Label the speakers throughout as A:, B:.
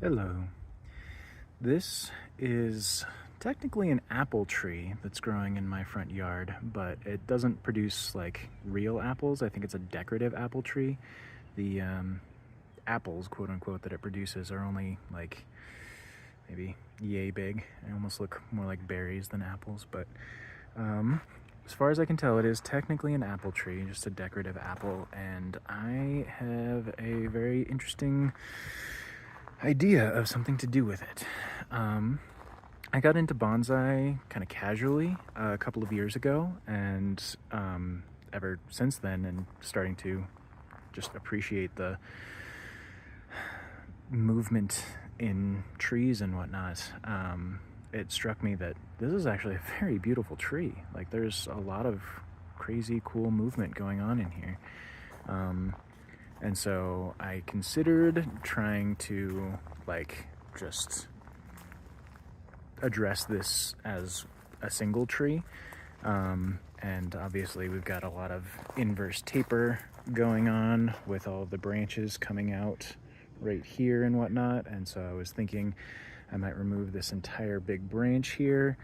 A: Hello. This is technically an apple tree that's growing in my front yard, but it doesn't produce like real apples. I think it's a decorative apple tree. The apples, quote unquote, that it produces are only like maybe yay big. They almost look more like berries than apples, but as far as I can tell, it is technically an apple tree, just a decorative apple, and I have a very interesting idea of something to do with it. I got into bonsai kind of casually a couple of years ago, and ever since then, and starting to just appreciate the movement in trees and whatnot, it struck me that this is actually a very beautiful tree. Like, there's a lot of crazy cool movement going on in here. And so I considered trying to just address this as a single tree. And obviously we've got a lot of inverse taper going on with all the branches coming out right here and whatnot. And so I was thinking I might remove this entire big branch here,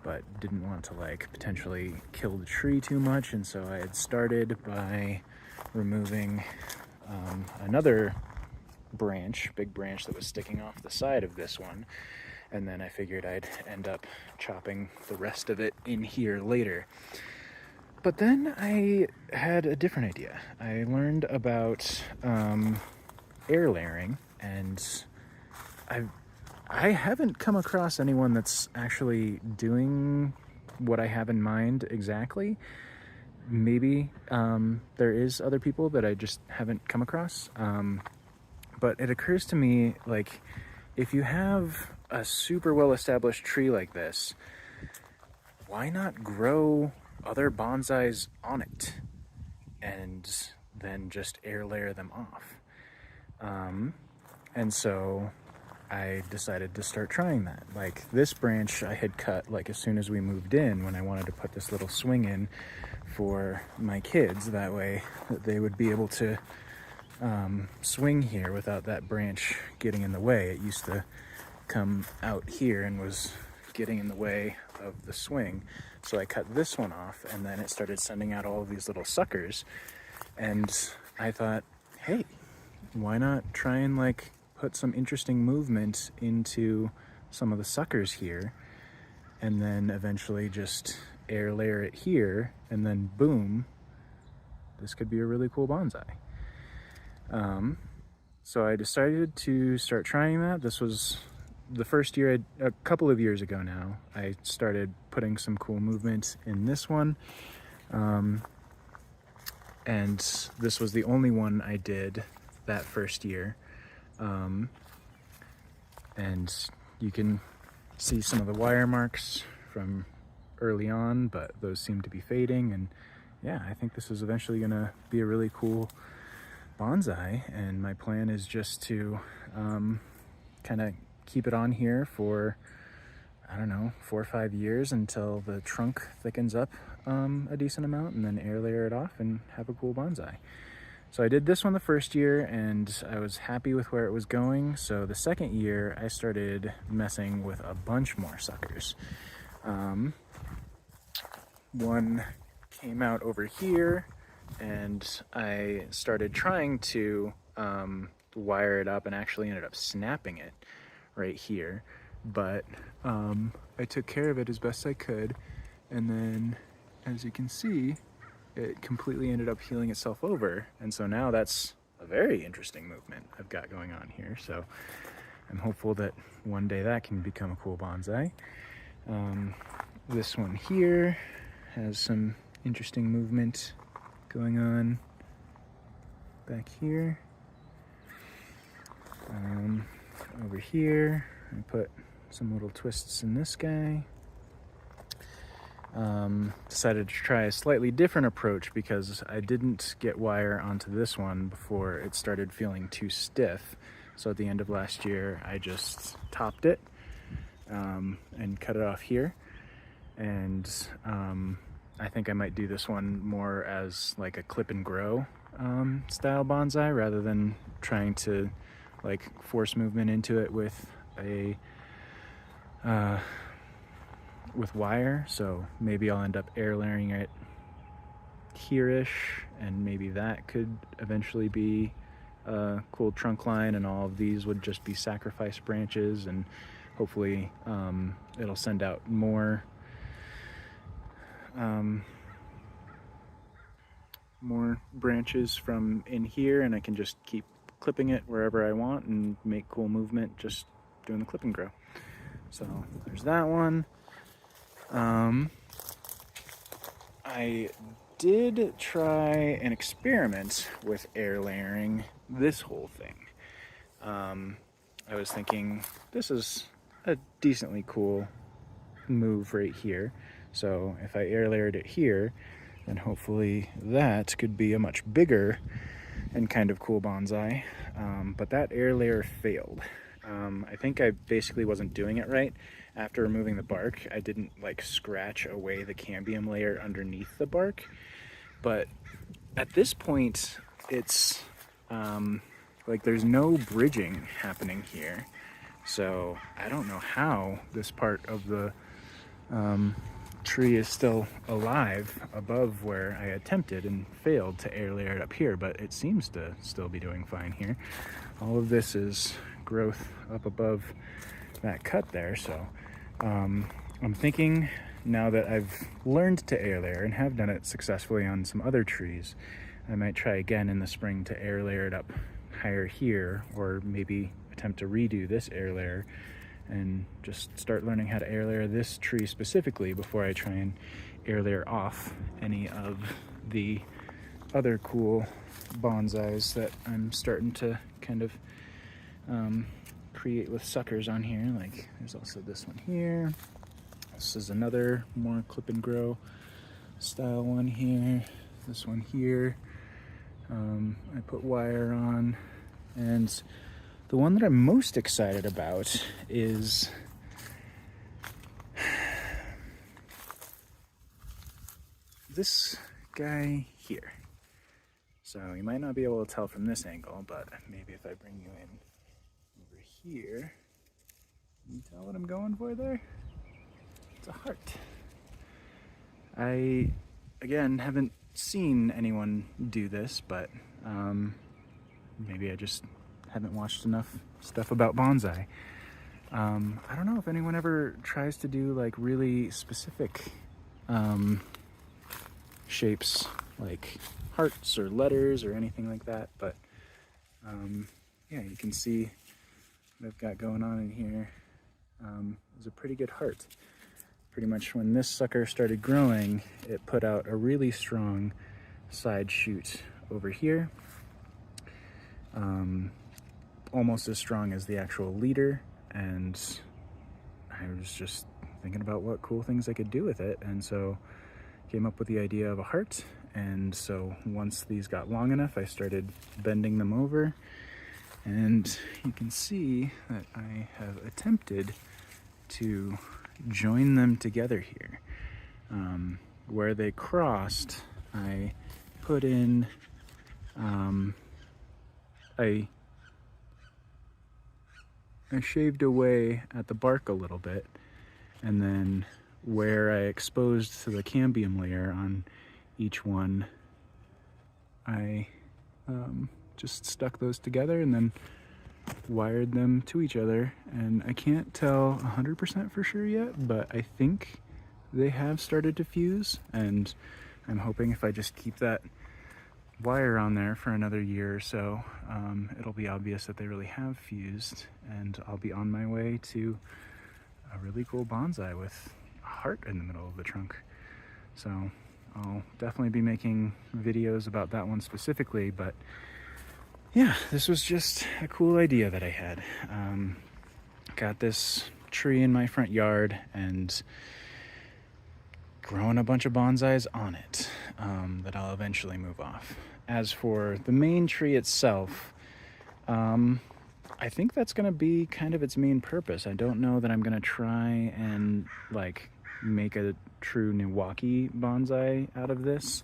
A: but didn't want to potentially kill the tree too much. And so I had started by removing another big branch that was sticking off the side of this one, and then I figured I'd end up chopping the rest of it in here later. But then I had a different idea. I learned about air layering, and I haven't come across anyone that's actually doing what I have in mind exactly. Maybe there is other people that I just haven't come across. But it occurs to me, if you have a super well-established tree like this, why not grow other bonsais on it and then just air layer them off? And so I decided to start trying that. This branch I had cut as soon as we moved in, when I wanted to put this little swing in for my kids. That way they would be able to swing here without that branch getting in the way. It used to come out here and was getting in the way of the swing. So I cut this one off, and then it started sending out all of these little suckers. And I thought, hey, why not try and put some interesting movement into some of the suckers here, and then eventually just air layer it here, and then boom, this could be a really cool bonsai. So I decided to start trying that. This was the first year, a couple of years ago now, I started putting some cool movement in this one. And this was the only one I did that first year. And you can see some of the wire marks from early on, but those seem to be fading. And yeah, I think this is eventually gonna be a really cool bonsai, and my plan is just to kind of keep it on here for, I don't know, 4 or 5 years until the trunk thickens up a decent amount, and then air layer it off and have a cool bonsai. So I did this one the first year, and I was happy with where it was going. So the second year I started messing with a bunch more suckers. One came out over here, and I started trying to wire it up, and actually ended up snapping it right here. But I took care of it as best I could, and then, as you can see, it completely ended up healing itself over. And so now that's a very interesting movement I've got going on here. So I'm hopeful that one day that can become a cool bonsai. This one here has some interesting movement going on back here. Over here, I put some little twists in this guy. Decided to try a slightly different approach because I didn't get wire onto this one before it started feeling too stiff. So at the end of last year, I just topped it and cut it off here. And I think I might do this one more as a clip and grow style bonsai, rather than trying to like force movement into it with a with wire, so maybe I'll end up air layering it here-ish, and maybe that could eventually be a cool trunk line, and all of these would just be sacrifice branches, and hopefully it'll send out more more branches from in here, and I can just keep clipping it wherever I want and make cool movement just doing the clip and grow. So there's that one. I did try an experiment with air layering this whole thing. I was thinking this is a decently cool move right here. So if I air layered it here, then hopefully that could be a much bigger and kind of cool bonsai. But that air layer failed. I think I basically wasn't doing it right. After removing the bark, I didn't like scratch away the cambium layer underneath the bark. But at this point, it's like there's no bridging happening here. So I don't know how this part of the tree is still alive above where I attempted and failed to air layer it up here, but it seems to still be doing fine here. All of this is growth up above that cut there, so I'm thinking now that I've learned to air layer and have done it successfully on some other trees, I might try again in the spring to air layer it up higher here, or maybe attempt to redo this air layer and just start learning how to air layer this tree specifically before I try and air layer off any of the other cool bonsais that I'm starting to kind of create with suckers on here. Like there's also this one here. This is another more clip and grow style one here. This one here. I put wire on, and the one that I'm most excited about is this guy here. So you might not be able to tell from this angle, but maybe if I bring you in over here, can you tell what I'm going for there? It's a heart. I, again, haven't seen anyone do this, but maybe I just haven't watched enough stuff about bonsai. I don't know if anyone ever tries to do like really specific shapes, like hearts or letters or anything like that, but yeah, you can see what I've got going on in here. Is a pretty good heart. Pretty much when this sucker started growing, it put out a really strong side shoot over here. Almost as strong as the actual leader, and I was just thinking about what cool things I could do with it, and so came up with the idea of a heart. And so once these got long enough, I started bending them over, and you can see that I have attempted to join them together here. Where they crossed, I put in I shaved away at the bark a little bit, and then where I exposed to the cambium layer on each one, I just stuck those together and then wired them to each other. And I can't tell 100% for sure yet, but I think they have started to fuse, and I'm hoping if I just keep that wire on there for another year or so, it'll be obvious that they really have fused, and I'll be on my way to a really cool bonsai with a heart in the middle of the trunk. So I'll definitely be making videos about that one specifically, but yeah, this was just a cool idea that I had. Got this tree in my front yard and growing a bunch of bonsais on it that I'll eventually move off. As for the main tree itself, I think that's going to be kind of its main purpose. I don't know that I'm going to try and like make a true Milwaukee bonsai out of this,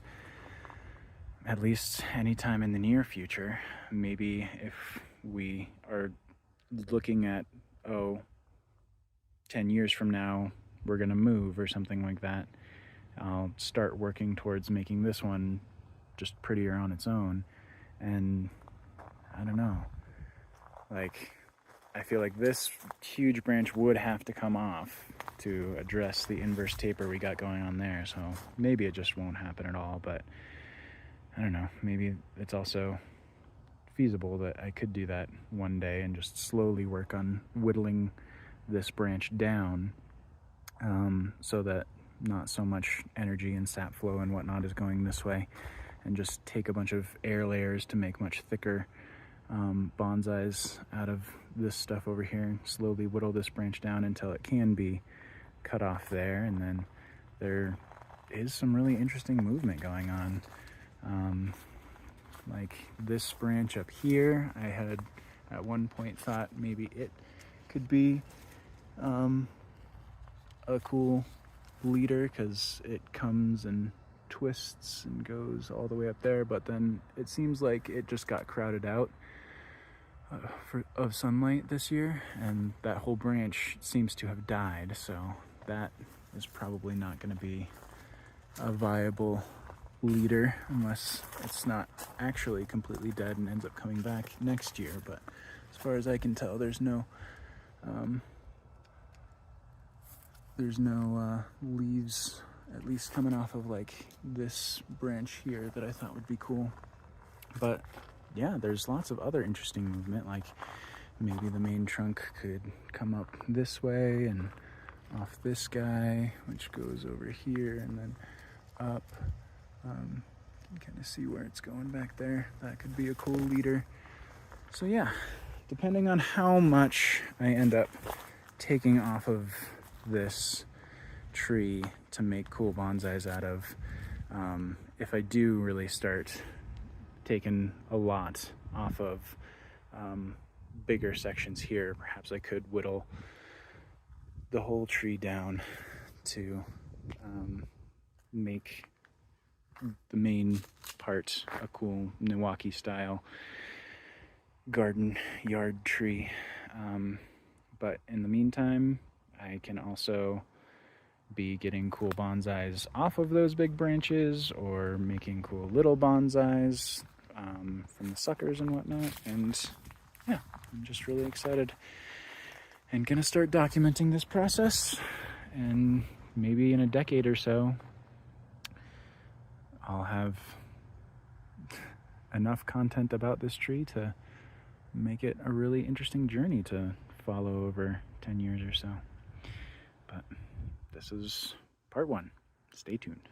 A: at least anytime in the near future. Maybe if we are looking at, oh, 10 years from now, we're gonna move or something like that, I'll start working towards making this one just prettier on its own. And I don't know, like, I feel like this huge branch would have to come off to address the inverse taper we got going on there. So maybe it just won't happen at all, but I don't know, maybe it's also feasible that I could do that one day and just slowly work on whittling this branch down, so that not so much energy and sap flow and whatnot is going this way, and just take a bunch of air layers to make much thicker bonsais out of this stuff over here, and slowly whittle this branch down until it can be cut off there. And then there is some really interesting movement going on. Like this branch up here, I had at one point thought maybe it could be a cool leader because it comes and twists and goes all the way up there, but then it seems like it just got crowded out of sunlight this year, and that whole branch seems to have died, so that is probably not going to be a viable leader unless it's not actually completely dead and ends up coming back next year. But as far as I can tell, there's no leaves at least coming off of like this branch here that I thought would be cool. But yeah, there's lots of other interesting movement, like maybe the main trunk could come up this way and off this guy, which goes over here and then up. You can kind of see where it's going back there. That could be a cool leader. So yeah, depending on how much I end up taking off of this tree to make cool bonsais out of, if I do really start taking a lot off of bigger sections here, perhaps I could whittle the whole tree down to make the main part a cool Milwaukee style garden yard tree. But in the meantime, I can also be getting cool bonsais off of those big branches, or making cool little bonsais from the suckers and whatnot. And yeah, I'm just really excited and gonna start documenting this process. And maybe in a decade or so, I'll have enough content about this tree to make it a really interesting journey to follow over 10 years or so. But this is part one. Stay tuned.